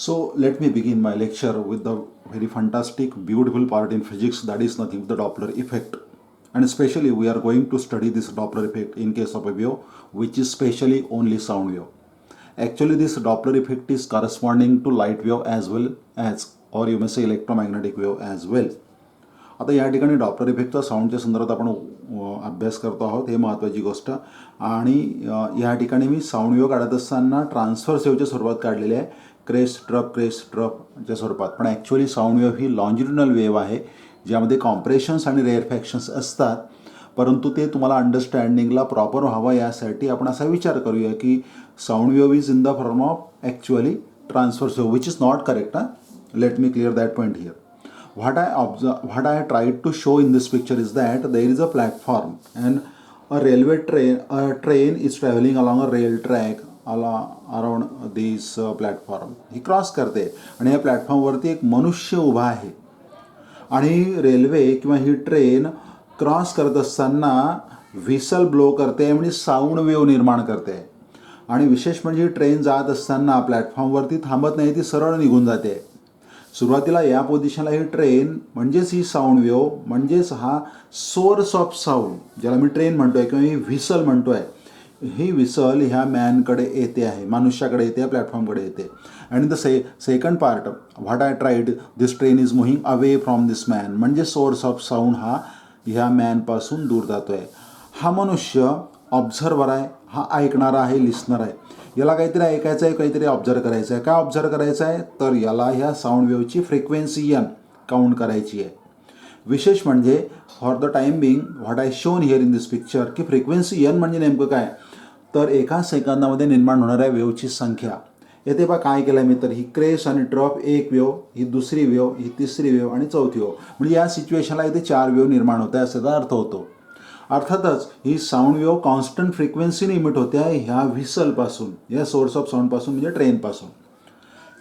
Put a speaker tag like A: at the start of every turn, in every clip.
A: So let me begin my lecture with the very fantastic, beautiful part in physics, that is nothing but the Doppler effect. And especially we are going to study this Doppler effect in case of a wave which is specially only sound wave. Actually this Doppler effect is corresponding to light wave as well as, or you may say electromagnetic wave as well. आता या ठिकाणी Doppler इफेक्टचा साऊंडच्या संदर्भात आपण अभ्यास करतो आहोत, हे महत्त्वाची गोष्ट. आणि या ठिकाणी मी साऊंड वेव्ह काढत असताना ट्रान्सफर्स वेव्हच्या स्वरूपात काढलेले आहे, क्रेस्ट ट्रपच्या स्वरूपात. पण ॲक्च्युअली साऊंड वेव्ह ही लॉन्जिट्युडनल वेव्ह आहे ज्यामध्ये कॉम्प्रेशन्स आणि रेअरफॅक्शन्स असतात. परंतु ते तुम्हाला अंडरस्टँडिंगला प्रॉपर व्हावं यासाठी आपण असा विचार करूया की sound wave is in the form of actually transfers wave, which is not correct. Let me clear that point here. What I tried to show in this picture is that there is a platform and a train is traveling along a rail track around this platform. He cross करते आणि या प्लॅटफॉर्मवरती एक मनुष्य उभा आहे आणि railway किंवा ही ट्रेन क्रॉस करत असताना व्हिसल ब्लो करते, म्हणजे साऊंड वेव्ह निर्माण करते. आणि विशेष म्हणजे ही ट्रेन जात असताना प्लॅटफॉर्मवरती थांबत नाही, ती सरळ निघून जाते. सुरुवातीला या पोझिशनला ही ट्रेन म्हणजेच ही साऊंड वेव्ह म्हणजेच हा सोर्स ऑफ साऊंड ज्याला मी ट्रेन म्हणतोय किंवा ही व्हिसल म्हणतोय, ही व्हिसल ह्या मॅनकडे येते आहे, मनुष्याकडे येते, प्लॅटफॉर्मकडे येते. आणि the second part what I tried, this train is moving away from this man, म्हणजे सोर्स ऑफ साऊंड हा ह्या मॅनपासून दूर जातो आहे. हा मनुष्य ऑब्झर्वर आहे, हा ऐकणारा आहे, लिस्नर आहे. याला काहीतरी ऐकायचं आहे, काहीतरी ऑब्झर्व करायचं आहे. काय ऑब्झर्व करायचं आहे तर याला ह्या साऊंड वेव्हची फ्रिक्वेन्सी एन काउंट करायची आहे. विशेष म्हणजे for the time being what I shown here in this picture की फ्रिक्वेन्सी एन म्हणजे नेमकं काय तर एका सेकंदामध्ये निर्माण होणाऱ्या वेव्हची संख्या. येथे बा काय केलं मी तर ही क्रेस आणि ट्रप एक वेव्ह, ही दुसरी वेव्ह, ही तिसरी वेव्ह आणि चौथी वेव्ह, म्हणजे या सिच्युएशनला इथे 4 वेव्ह निर्माण होत आहे असा अर्थ होतो. अर्थातच ही साऊंड वेव्ह कॉन्स्टंट फ्रिक्वेन्सीने इमिट होते आहे ह्या व्हिसलपासून, या सोर्स ऑफ साऊंडपासून म्हणजे ट्रेनपासून.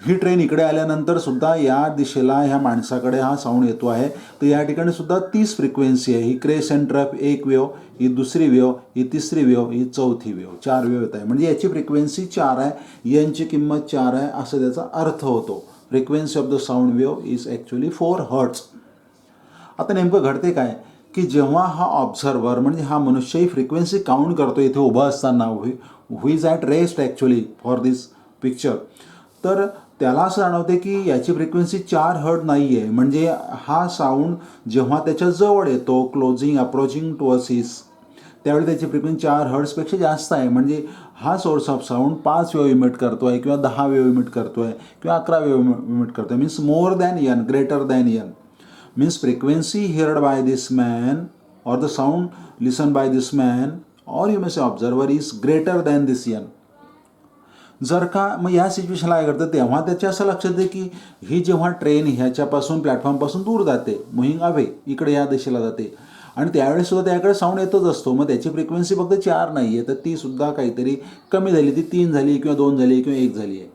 A: ही ट्रेन इकडे आल्यानंतर सुद्धा या दिशेला ह्या माणसाकडे हा साऊंड येतो आहे. तर या ठिकाणी सुद्धा तीच फ्रिक्वेन्सी आहे. ही क्रेस अँड ट्रप एक वेव्ह, ही दुसरी वेव्ह, ही तिसरी वेव्ह, ही चौथी वेव्ह, 4 वेव्ह येत आहे. म्हणजे याची फ्रिक्वेन्सी 4 आहे, यांची किंमत 4 आहे असं त्याचा अर्थ होतो. Frequency of the sound wave is actually 4 hertz. आता नेमकं घडते काय की जेव्हा हा ऑब्झर्वर म्हणजे हा मनुष्य ही फ्रिक्वेन्सी काउंट करतो इथे उभा असताना, who is at rest actually for this picture, तर त्याला असं जाणवते की याची फ्रिक्वेन्सी 4 हर्ट्ज नाही आहे. म्हणजे हा साऊंड जेव्हा त्याच्या जवळ येतो, क्लोजिंग अप्रोचिंग टुवर्ड्स हिस, त्यावेळी त्याची फ्रिक्वेन्सी 4 हर्ट्जपेक्षा जास्त आहे. म्हणजे हा source of sound 5 wave emit करतो आहे किंवा 10 वेव्ह इमिट करतो आहे किंवा 11 वेव्ह इमिट करतो आहे. Means more than n, greater than n. Means frequency heard by this man or the sound listened by this man or you may say observer is greater than this n. जर का मग या सिच्युएशनला काय करतं तेव्हा त्याच्या असं लक्षात येते की ही जेव्हा ट्रेन ह्याच्यापासून प्लॅटफॉर्मपासून दूर जाते, मुव्हिंग अवे, इकडे या दिशेला जाते, आणि त्यावेळेस सुद्धा त्याकडे साऊंड येतच असतो. मग त्याची फ्रिक्वेन्सी फक्त 4 नाही आहे, तर ती सुद्धा काहीतरी कमी झाली, ती 3 झाली किंवा 2 झाली किंवा 1 झाली आहे.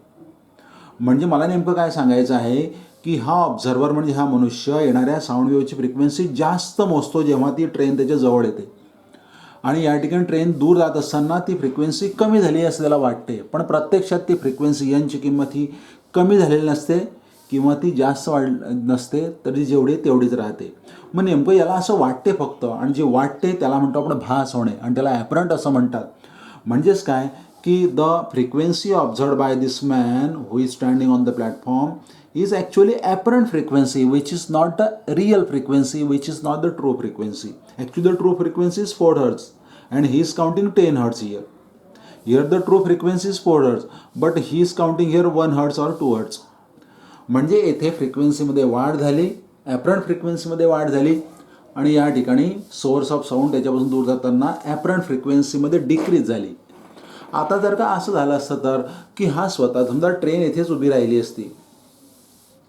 A: म्हणजे मला नेमकं काय सांगायचं आहे की हा ऑब्झर्वर म्हणजे हा मनुष्य येणाऱ्या साऊंड वेव्हची फ्रिक्वेन्सी जास्त मोजतो जेव्हा ती ट्रेन त्याच्या जवळ येते, आणि या ठिकाणी ट्रेन दूर जात असताना ती फ्रिक्वेन्सी कमी झाली असं त्याला वाटते. पण प्रत्यक्षात ती फ्रिक्वेन्सी यांची किंमत ही कमी झालेली नसते किंवा ती जास्त नसते, तरी जेवढी तेवढीच राहते. मग नेमकं याला असं वाटते फक्त, आणि जे वाटते त्याला म्हणतो आपण भास होणे, आणि त्याला ॲपरंट असं म्हणतात. म्हणजेच काय की the frequency observed by this man who is standing on the platform is actually apparent frequency, which is not the real frequency, which is not the true frequency. Actually the true frequency is 4 hertz and he is counting 10 hertz here. Here the true frequency is 4 hertz but he is counting here 1 hertz or 2 hertz. म्हणजे येथे फ्रिक्वेन्सीमध्ये वाढ झाली, apparent फ्रिक्वेन्सीमध्ये वाढ झाली, आणि या ठिकाणी सोर्स ऑफ साऊंड त्याच्यापासून दूर जाताना ॲपरंट फ्रिक्वेन्सीमध्ये डिक्रीज झाली. आता जर का असं झालं असतं तर की हा स्वतः समजा ट्रेन येथेच उभी राहिली असती,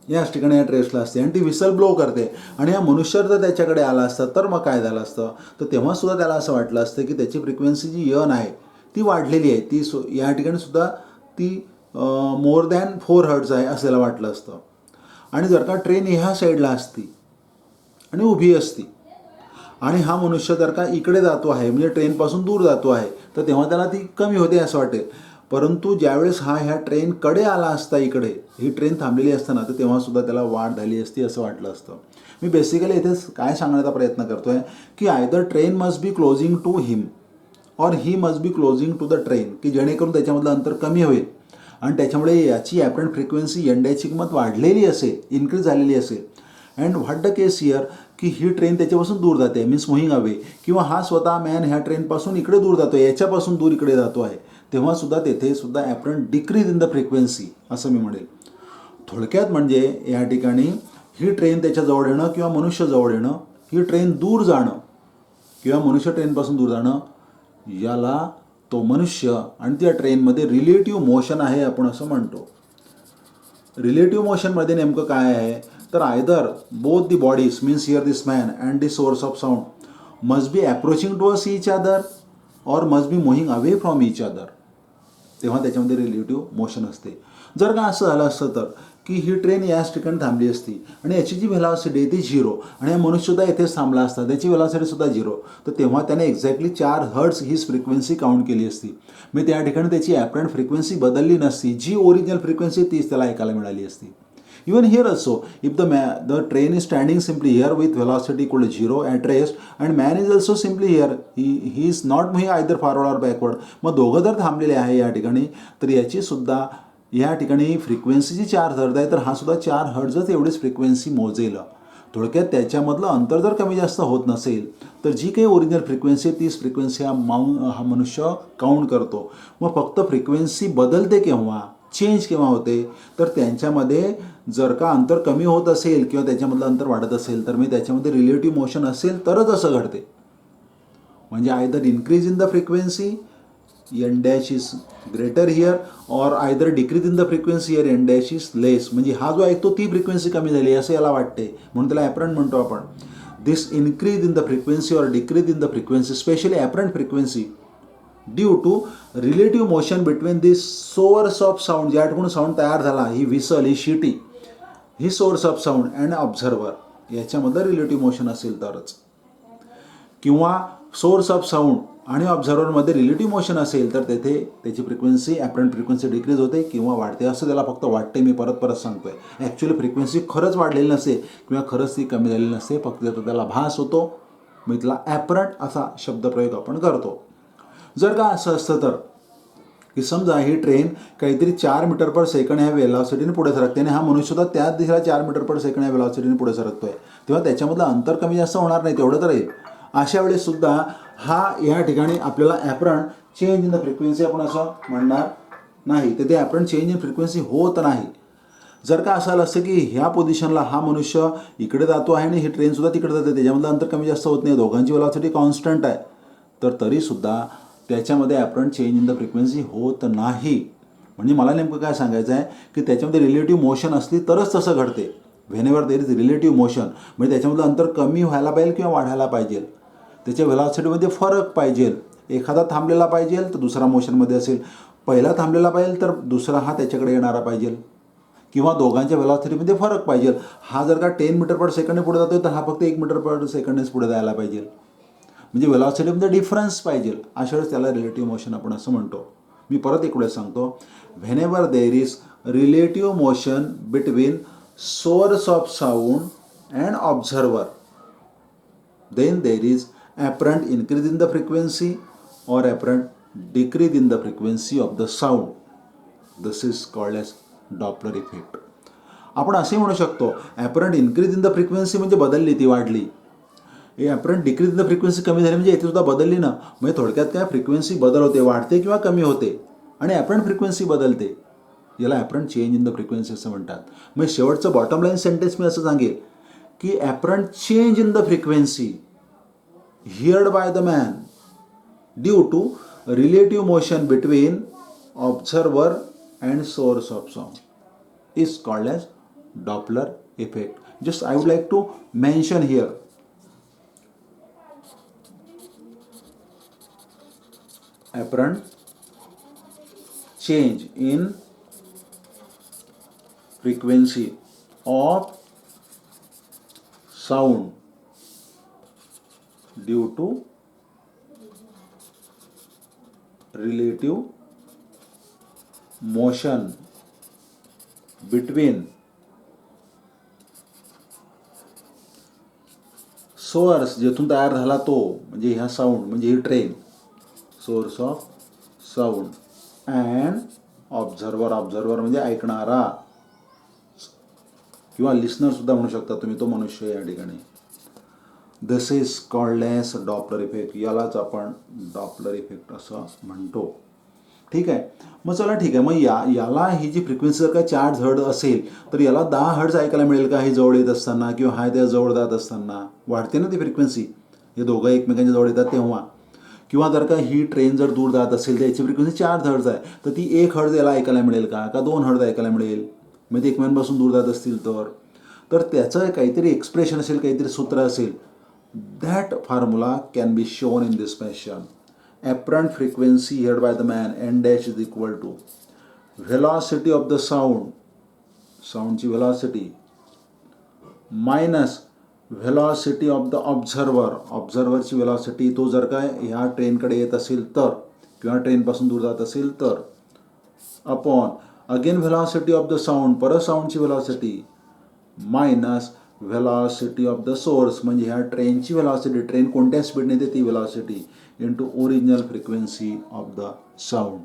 A: याच ठिकाणी या ट्रेसला असते आणि ती व्हिसल ब्लो करते, आणि हा मनुष्य जर त्याच्याकडे आला असता तर मग काय झालं असतं तर तेव्हा सुद्धा त्याला असं वाटलं असतं की त्याची फ्रिक्वेन्सी जी यन आहे ती वाढलेली आहे, ती या ठिकाणी सुद्धा ती मोर दॅन 4 हर्ट्ज आहे असं त्याला वाटलं असतं. आणि जर का ट्रेन ह्या साईडला असती आणि उभी असती आणि हा मनुष्य जर का इकडे जातो आहे म्हणजे ट्रेनपासून दूर जातो आहे, तर तेव्हा त्याला ती कमी होते असं वाटेल. परंतु ज्यावेळेस हा ह्या ट्रेनकडे आला असता, इकडे ही ट्रेन थांबलेली असताना, तर तेव्हासुद्धा त्याला वाढ झाली असती असं वाटलं असतं. मी बेसिकली इथेच काय सांगण्याचा प्रयत्न करतो आहे की either train must be closing to him or he must be closing to the train, की जेणेकरून त्याच्यामधलं अंतर कमी होईल आणि त्याच्यामुळे याची ॲपरंट फ्रिक्वेन्सी एंड्याची किंमत वाढलेली असेल, इन्क्रीज झालेली असेल. And what the case here, की ही ट्रेन त्याच्यापासून दूर जाते, मीन्स मुव्हिंग अवे, किंवा हा स्वतः मॅन ह्या ट्रेनपासून इकडे दूर जातो, याच्यापासून दूर इकडे जातो आहे, तेव्हासुद्धा तेथे सुद्धा apparent decrease in the frequency असं मी म्हणेल. थोडक्यात म्हणजे या ठिकाणी ही ट्रेन त्याच्या जवळ येणं किंवा मनुष्य जवळ येणं, ही ट्रेन दूर जाणं किंवा मनुष्य ट्रेनपासून दूर जाणं, याला तो मनुष्य आणि त्या ट्रेनमध्ये रिलेटिव्ह मोशन आहे आपण असं म्हणतो. रिलेटिव्ह मोशनमध्ये नेमकं काय आहे, तर either both the bodies means here this man and the source of sound must be approaching towards each other or must be moving away from each other, तेव्हा त्याच्यामध्ये रिलेटिव्ह मोशन असते. जर का असं झालं असतं तर की ही ट्रेन याच ठिकाणी थांबली असती आणि याची जी व्हेलॉसिटी आहे ती 0 आणि हा मनुष्यसुद्धा येथेच थांबला असता, त्याची व्हेलॉसिटीसुद्धा 0, तर तेव्हा त्याने एक्झॅक्टली 4 हर्ट्स हीच फ्रिक्वेन्सी काउंट केली असती. म्हणजे त्या ठिकाणी त्याची ॲपरंट फ्रिक्वेन्सी बदलली नसती, जी ओरिजिनल फ्रिक्वेन्सी तीच त्याला ऐकायला मिळाली असती. Even here also, if the train is standing simply here with velocity equal to 0 at rest and man is also simply here, he is not moving either forward or backward. मग दोघं जर थांबलेले आहे या ठिकाणी, तर याची सुद्धा या ठिकाणी फ्रिक्वेन्सीची 4 हर्ट्ज आहे, तर हा सुद्धा 4 हर्ट्जच एवढीच फ्रिक्वेन्सी मोजेल. थोडक्यात त्याच्यामधलं अंतर जर कमी जास्त होत नसेल, तर जी काही ओरिजिनल फ्रिक्वेन्सी आहे तीच फ्रिक्वेन्सी हा मनुष्य काउंट करतो. मग फक्त फ्रिक्वेन्सी बदलते केव्हा, चेंज केव्हा होते, तर त्यांच्यामध्ये जर का अंतर कमी होत असेल किंवा त्याच्यामधलं अंतर वाढत असेल, तर मी त्याच्यामध्ये रिलेटिव्ह मोशन असेल तरच असं घडते. म्हणजे either increase in the frequency n dash is greater here or either decrease in the frequency here n dash is less. म्हणजे हा जो ऐकतो ती फ्रिक्वेन्सी कमी झाली असं याला वाटते, म्हणून त्याला ॲपरंट म्हणतो आपण. This increase in the frequency or decrease in the frequency, specially apparent frequency, due to relative motion between this source of sound, ज्या ठिकाणी साऊंड तयार झाला, ही व्हिसल, ही शिटी, ही source of sound and observer, याच्यामधलं रिलेटिव्ह मोशन असेल तरच. किंवा सोर्स ऑफ साऊंड आणि ऑब्झर्वरमध्ये रिलेटिव्ह मोशन असेल तर तेथे त्याची फ्रिक्वेन्सी ॲपरंट फ्रिक्वेन्सी डिक्रीज होते किंवा वाढते, असं त्याला फक्त वाटते. मी परत सांगतोय, ॲक्च्युअली फ्रिक्वेन्सी खरंच वाढलेली नसते किंवा खरंच ती कमी झालेली नसते, फक्त त्याला भास होतो. मी त्याला ॲपरंट असा शब्दप्रयोग आपण करतो. जर का असं असतं तर की समजा ही ट्रेन काहीतरी 4 मीटर पर सेकंड ह्या वेलॉसिटीने पुढे सरकते आणि हा मनुष्यसुद्धा त्याच दिशेला 4 मीटर पर सेकंड ह्या वेलॉसिटीने पुढे सरकतोय, तेव्हा त्याच्यामधलं अंतर कमी जास्त होणार नाही, तेवढं तर येईल. अशा वेळेस सुद्धा हा या ठिकाणी आपल्याला apparent change in the frequency आपण असं म्हणणार नाही, तर ते ॲपरंट चेंज इन फ्रिक्वेन्सी होत नाही. जर का असं आलं असतं की ह्या पोझिशनला हा मनुष्य इकडे जातो आहे आणि ही ट्रेनसुद्धा तिकडे जाते, त्याच्यामधलं अंतर कमी जास्त होत नाही, दोघांची वेलॉसिटी कॉन्स्टंट आहे, तर तरीसुद्धा त्याच्यामध्ये apparent change in the frequency होत नाही. म्हणजे मला नेमकं काय सांगायचं आहे की त्याच्यामध्ये रिलेटिव्ह मोशन असली तरच तसं घडते. Whenever there is relative motion, म्हणजे त्याच्यामधलं अंतर कमी व्हायला पाहिजे किंवा वाढायला पाहिजे, त्याच्या व्हेलॉसिटीमध्ये फरक पाहिजे. एखादा थांबलेला पाहिजे तर दुसरा मोशनमध्ये असेल, पहिला थांबलेला पाहिजे तर दुसरा हा त्याच्याकडे येणारा पाहिजे, किंवा दोघांच्या व्हेलॉसिटीमध्ये फरक पाहिजे. हा जर का 10 मीटर पर सेकंडने पुढे जातोय तर हा फक्त 1 मीटर पर सेकंडनेच पुढे जायला पाहिजे, म्हणजे व्हेलॉसिटीमध्ये डिफरन्स पाहिजे. अशा वेळेस त्याला रिलेटिव्ह मोशन आपण असं म्हणतो. मी परत एक वेळेस सांगतो, whenever there is relative motion between source of sound and observer, then there is apparent increase in the frequency or apparent decrease in the frequency of the sound. This is called as Doppler effect. आपण असे म्हणू शकतो, apparent increase in the frequency म्हणजे बदलली, ती वाढली. हे apparent decrease in the frequency कमी झाली म्हणजे येथे सुद्धा बदलली ना. म्हणजे थोडक्यात काय, फ्रिक्वेन्सी बदल होते, वाढते किंवा कमी होते, आणि ॲपरंट फ्रिक्वेन्सी बदलते, याला apparent change in the frequency असं म्हणतात. म्हणजे शेवटचं बॉटम लाईन सेंटेन्स मी असं सांगेल की apparent change in the frequency heard by the man due to relative motion between observer and source of sound is called as Doppler effect. Just I would like to mention here, apparent change in frequency of sound due to relative motion between source जेथून तयार झाला तो म्हणजे ह्या sound म्हणजे ही train, source of sound and observer, observer म्हणजे ऐकणारा किंवा लिस्नर सुद्धा म्हणू शकता तुम्ही, तो मनुष्य या ठिकाणी. This is called as Doppler effect. यालाच आपण डॉपलर इफेक्ट असं म्हणतो. ठीक आहे. मग चला ठीक आहे. मग याला ही जी फ्रिक्वेन्सी जर का 4 हर्ट्झ असेल तर याला 10 हर्ट्झ ऐकायला मिळेल का हे जवळ येत असताना किंवा हा त्या जवळ जात असताना? वाढते ना ती फ्रिक्वेन्सी, हे दोघं एकमेकांच्या जवळ येतात तेव्हा. किंवा जर का ही ट्रेन जर दूर जात असेल तर याची फ्रिक्वेन्सी 4 हर्ट्झ आहे तर ती 1 हर्ट्झ याला ऐकायला मिळेल का 2 हर्ट्झ ऐकायला मिळेल? मग ते एकमेकांपासून दूर जात असतील तर त्याचं काहीतरी एक्सप्रेशन असेल, काहीतरी सूत्र असेल. That formula can be shown in this fashion. Apparent frequency heard by the man n dash is equal to velocity of the sound, soundची velocity minus velocity of the observer, observerची velocity. तो जर का ह्या ट्रेनकडे येत असेल तर किंवा ट्रेनपासून दूर जात असेल तर upon again velocity of the sound, परत साऊंडची velocity minus velocity of the source म्हणजे ह्या ट्रेनची velocity, ट्रेन कोणत्या स्पीडने येते ती velocity into original frequency of the sound.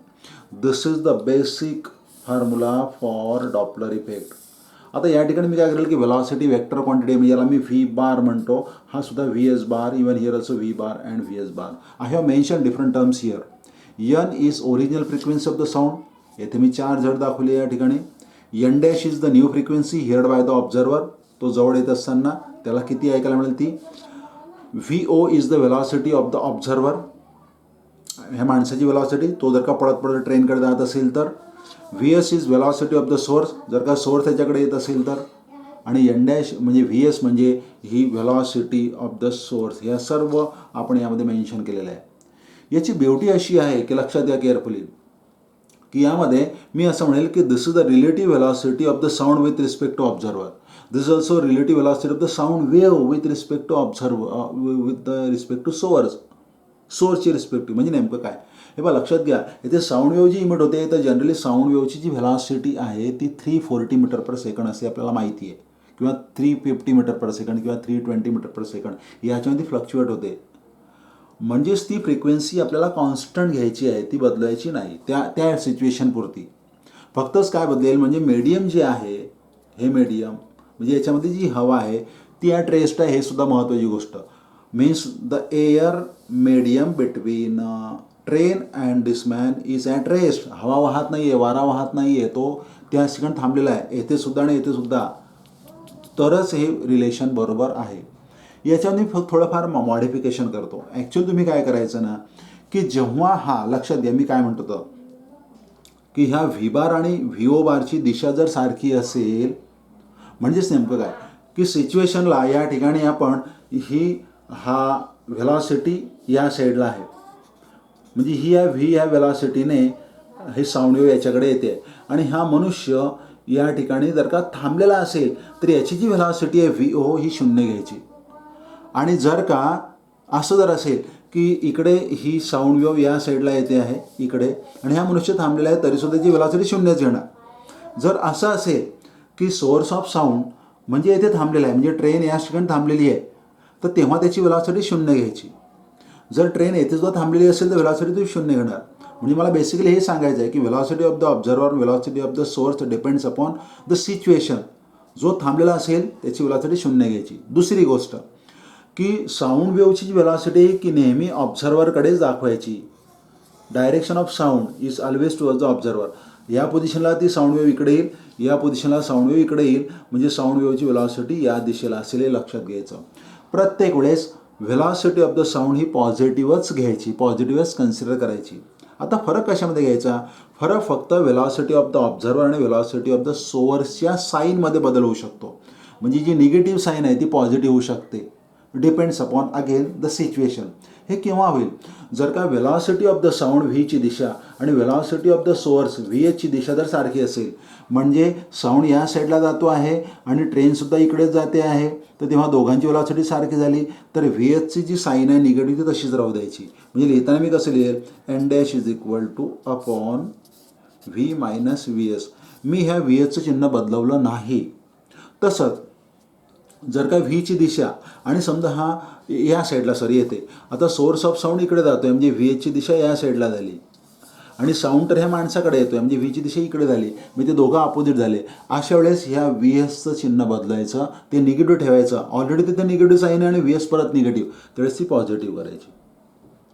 A: This is the basic formula for Doppler effect. आता या ठिकाणी मी काय करेल की velocity vector quantity म्हणजे याला मी v bar म्हणतो, हा सुद्धा vs bar, even here also v bar and vs bar. I have mentioned different terms here. n is original frequency of the sound, येथे मी 4 हर्ट्झ दाखवले या ठिकाणी. n dash is the new frequency heard by the observer, तो जवळ येत असताना त्याला किती ऐकायला मिळेल ती. VO is the velocity of the observer, ह्या माणसाची velocity, तो जर का पळत पळत ट्रेनकडे जात असेल तर. VS is velocity of the source, जर का सोर्स त्याच्याकडे येत असेल तर. आणि n dash म्हणजे VS म्हणजे ही velocity of the source. ह्या सर्व आपण यामध्ये मेन्शन केलेलं आहे. याची ब्युटी अशी आहे की लक्षात घ्या केअरफुली की यामध्ये मी असं म्हणेल की this is the relative velocity of the sound with respect to observer. This is also relative velocity of the sound wave with respect to observer, with the respect to source. सोर्सची respective म्हणजे नेमकं काय हे बघा लक्षात घ्या. इथे sound wave जी emit होते तर जनरली साऊंड वेव्हची जी व्हेलॉसिटी आहे ती 340 मीटर पर सेकंड असे आपल्याला माहिती आहे, किंवा 350 मीटर पर सेकंड किंवा 320 मीटर पर सेकंड याच्यामध्ये फ्लक्च्युएट होते. म्हणजेच ती फ्रिक्वेन्सी आपल्याला कॉन्स्टंट घ्यायची आहे, ती बदलायची नाही त्या सिच्युएशनपुरती. फक्तच काय बदलेल म्हणजे मीडियम जे आहे, हे मीडियम म्हणजे याच्यामध्ये जी हवा आहे ती ॲट रेस्ट आहे, हे सुद्धा महत्त्वाची गोष्ट. Means the air medium between train and this man is at rest. हवा वाहत नाही आहे, वारा वाहत नाही आहे, तो त्या ठिकाणी थांबलेला आहे, येथे सुद्धा आणि येथे सुद्धा, तरच हे रिलेशन बरोबर आहे. याच्यामध्ये फक्त थोडंफार मॉडिफिकेशन करतो. ॲक्च्युअली तुम्ही काय करायचं ना की जेव्हा हा लक्षात घ्या मी काय म्हणतो तर की ह्या व्ही बार आणि व्ही बारची दिशा जर सारखी असेल म्हणजेच नेमकं काय की सिच्युएशनला या ठिकाणी आपण हा व्हेलॉसिटी या साईडला आहे, म्हणजे ही ह्या व्हेलॉसिटीने हे साऊंड वेव्ह याच्याकडे येते आणि हा मनुष्य या ठिकाणी जर का थांबलेला असेल तर याची जी व्हेलॉसिटी आहे VO ही 0 घ्यायची. आणि जर का असं जर असेल की इकडे ही साऊंड वेव्ह या साईडला येते आहे इकडे आणि हा मनुष्य थांबलेला आहे तरीसुद्धा त्याची व्हेलॉसिटी 0च घेणार. जर असं असेल की सोर्स ऑफ साऊंड म्हणजे येथे थांबलेला आहे, म्हणजे ट्रेन या ठिकाणी थांबलेली आहे, तर तेव्हा त्याची व्हेलॉसिटी 0 घ्यायची. जर ट्रेन येथे सुद्धा थांबलेली असेल तर व्हेलॉसिटी तुम्ही 0 घेणार. म्हणजे मला बेसिकली हे सांगायचं आहे की velocity of the observer, velocity of the source depends upon the situation. जो थांबलेला असेल त्याची व्हेलॉसिटी 0 घ्यायची. दुसरी गोष्ट की साऊंड वेव्हची जी व्हेलॉसिटी आहे की नेहमी ऑब्झर्वरकडेच दाखवायची. Direction of sound is always towards the observer. या पोझिशनला ती साऊंड वेव्ह इकडे येईल, या पोझिशनला साऊंड वेव्ह इकडे येईल, म्हणजे साऊंड वेव्हची व्हेलॉसिटी या दिशेला असेल हे लक्षात घ्यायचं. प्रत्येक वेळेस व्हेलॉसिटी ऑफ द साऊंड ही पॉझिटिव्हच घ्यायची, पॉझिटिव्हच कन्सिडर करायची. आता फरक कशामध्ये घ्यायचा? फरक फक्त व्हेलॉसिटी ऑफ द ऑब्झर्वर आणि व्हेलॉसिटी ऑफ द सोर्सच्या साईनमध्ये बदल होऊ शकतो. म्हणजे जी निगेटिव्ह साईन आहे ती पॉझिटिव्ह होऊ शकते. Depends upon again the situation. हे केव्हा होईल? जर का व्हेलॉसिटी ऑफ द साऊंड व्हीची दिशा आणि व्हेलॉसिटी ऑफ द सोर्स VHची दिशा जर सारखी असेल, म्हणजे साऊंड या साईडला जातो आहे आणि ट्रेनसुद्धा इकडेच जाते आहे, तर तेव्हा दोघांची व्हेलॉसिटी सारखी झाली तर VHची जी साईन आहे निगेटिव्ह ती तशीच राहू द्यायची. म्हणजे लिहिताना मी कसं लिहेल? n dash is equal to upon v minus v s. मी ह्या व्ही एसचं चिन्ह बदलवलं नाही. तसंच जर का व्हीची दिशा आणि समजा हा या साईडला येते, आता सोर्स ऑफ साऊंड इकडे जातो आहे म्हणजे व्ही एसची दिशा या साईडला झाली आणि साऊंड तर ह्या माणसाकडे येतो आहे म्हणजे व्हीची दिशा इकडे झाली, म्हणजे ते दोघं अपोजिट झाले. अशा वेळेस ह्या व्ही एसचं चिन्ह बदलायचं, ते निगेटिव्ह ठेवायचं. ऑलरेडी तिथे निगेटिव्ह साईन आहे आणि व्ही एस परत निगेटिव्ह, त्यावेळेस ती पॉझिटिव्ह करायची.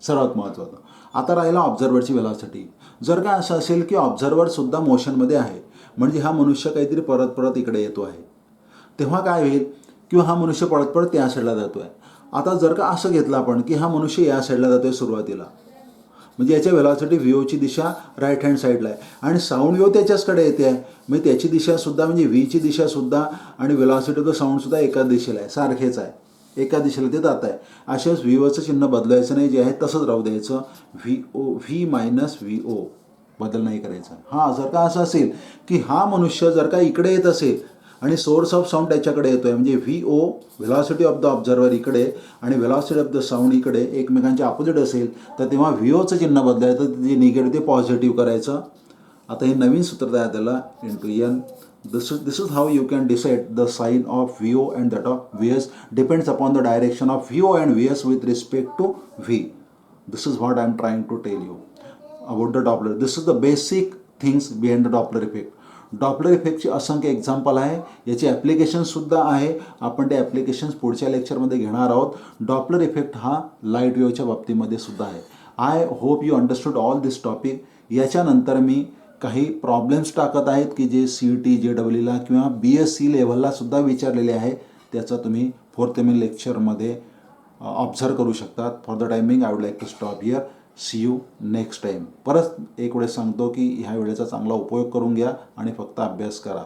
A: सर्वात महत्त्वाचं. आता राहिला ऑब्झर्वरची वेलॉसिटी. जर का असं असेल की ऑब्झर्वरसुद्धा मोशनमध्ये आहे, म्हणजे हा मनुष्य काहीतरी परत परत इकडे येतो आहे, तेव्हा काय होईल किंवा हा मनुष्य परत परत त्या साईडला जातो आहे. आता जर का असं घेतलं आपण की हा मनुष्य या साईडला जातो आहे सुरुवातीला, म्हणजे याच्या वेलॉसिटी व्हीओची दिशा राईट हँड साईडला आहे आणि साऊंड वेव त्याच्याचकडे येते आहे, म्हणजे त्याची दिशासुद्धा म्हणजे व्हीची दिशासुद्धा आणि वेलॉसिटी ऑफ द साऊंडसुद्धा एकाच दिशेला आहे, सारखेच आहे, एका दिशेला ते जात आहे. अशाच व्हीओचं चिन्ह बदलायचं नाही, जे आहे तसंच राहू द्यायचं. व्ही मायनस व्ही ओ बदल नाही करायचा. हां, जर का असं असेल की हा मनुष्य जर का इकडे येत असेल आणि सोर्स ऑफ साऊंड त्याच्याकडे येतो आहे, म्हणजे v o velocity of the observer इकडे आणि व्हेलॉसिटी ऑफ द साऊंड इकडे एकमेकांच्या अपोजिट असेल, तर तेव्हा व्ही ओचं चिन्ह बदलायचं, जे निगेटिव्ह ते पॉझिटिव्ह करायचं. आता हे नवीन सूत्र तयार झालं into n. This is how you can decide the sign of VO and that of VS depends upon the direction of VO and VS with respect to V. This is what I am trying to tell you about the Doppler. This is the basic things behind the Doppler effect. Doppler इफेक्टची असंख्य example आहे, याचे ॲप्लिकेशन्ससुद्धा आहे. आपण ते applications पुढच्या लेक्चरमध्ये घेणार आहोत. डॉपलर इफेक्ट हा लाईट वेव्हच्या बाबतीमध्ये सुद्धा आहे. I hope you understood all this topic. याच्यानंतर मी काही प्रॉब्लेम्स टाकत आहेत की जे CET JEEला किंवा BSc लेव्हलला सुद्धा विचारलेले आहे. त्याचा तुम्ही फोर्थेमिन लेक्चरमध्ये ऑब्झर्व करू शकतात. For the timing I would like to stop here. See you next time. परत एक वेळेस सांगतो की ह्या वेळेचा चांगला उपयोग करून घ्या आणि फक्त अभ्यास करा.